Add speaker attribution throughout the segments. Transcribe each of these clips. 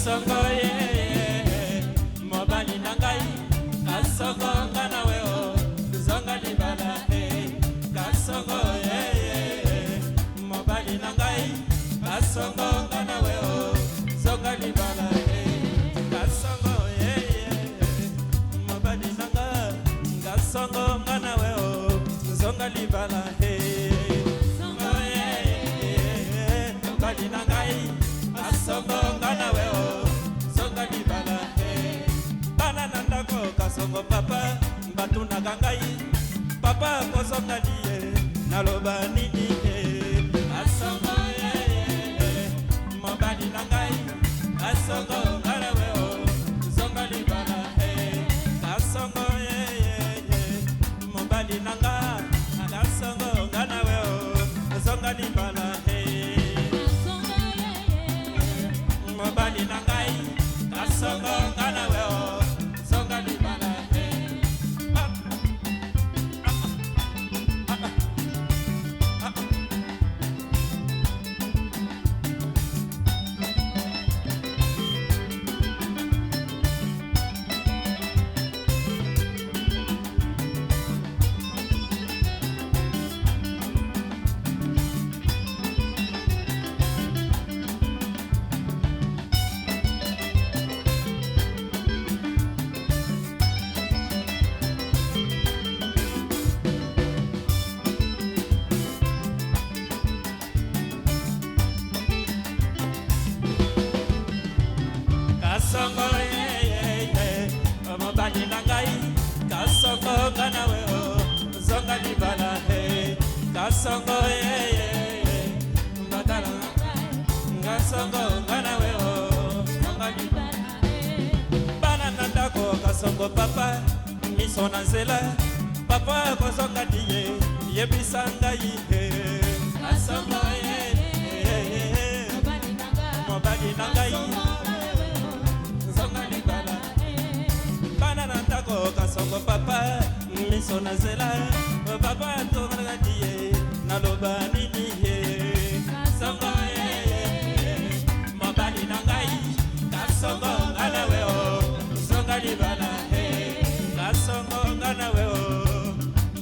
Speaker 1: kasongo ye mobali na ngai kasongo ngana weo zonga libala kasongo ye mobali na ngai kasongo ngana weo zonga libala kasongo ye mobali na ngai kasongo ngana weo zonga libala mobali na ngai kasongo ngana weo zonga libala bana na ndako kasongo papa batunaka ngai papa kozonga liye naloba nini kasongo mobali na ngai kasongo ngana weo zonga libala kasongo mobali na ngai kasongo ngana weo zonga libala mobali na ngai kasongo ngana weo zonga libala kasongo mobali na ngai kasongo ngana weo zonga libala kasongo mbadala kasongo ngana weo zonga libala bana na ndako kasongo papa miso na nzela papa kozonga diye yebisa ngai kasongo mobali na ngai kasongo papa miso na zela papa tonga diye naloba nini kasongo mobali na ngai kasongo ngana weo zonga libala kasongo ngana weo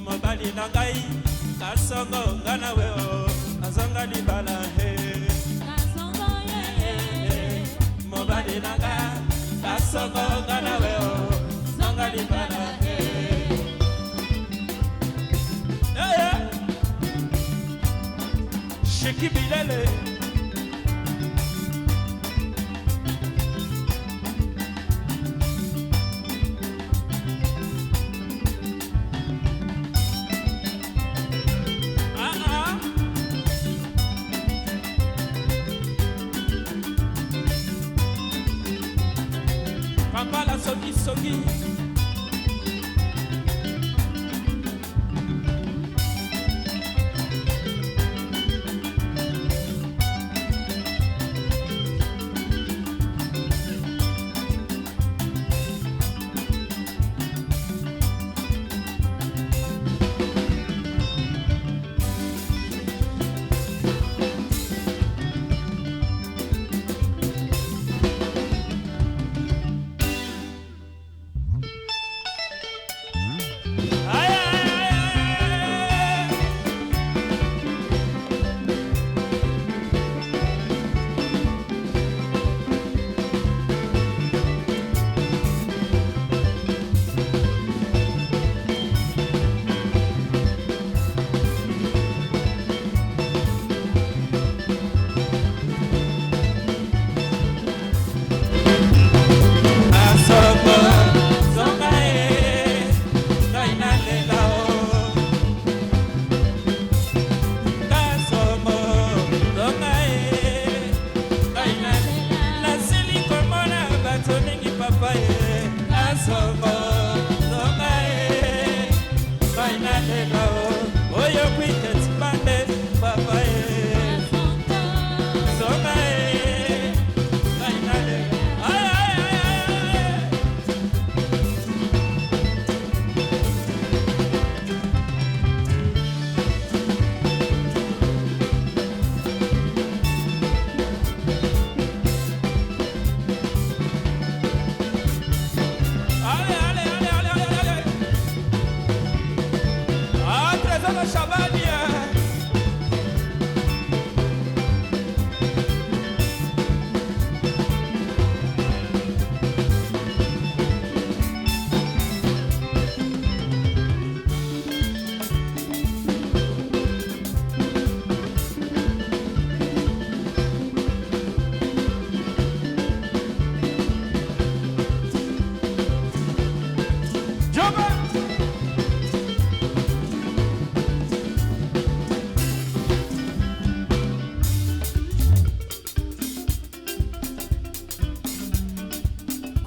Speaker 1: mobali na ngai kasongo ngana weo zonga libala kasongo mobali na ngai kasongo ngana weo libala Sheki Bilele Papa la soki soki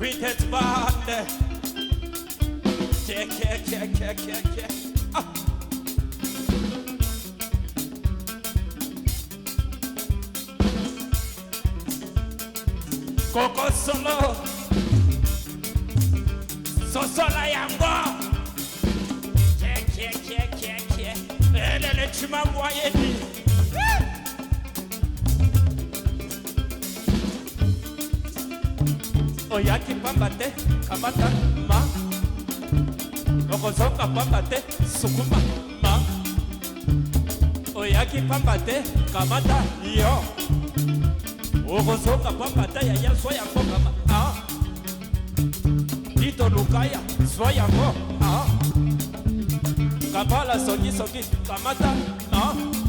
Speaker 1: Vintage band. Yeah. Ah. Coco solo. Sosola yango. Yeah. Elle tu m'as envoyé dit. Oyaki pambate, kamata ma. Okozoka pambate, sukuma ma. Oyaki pambate, kamata yo. Okozoka pambate ya soya koka ma. Ah. Tito lukaya, soya ko. Ah. Kabala soki, kamata ah.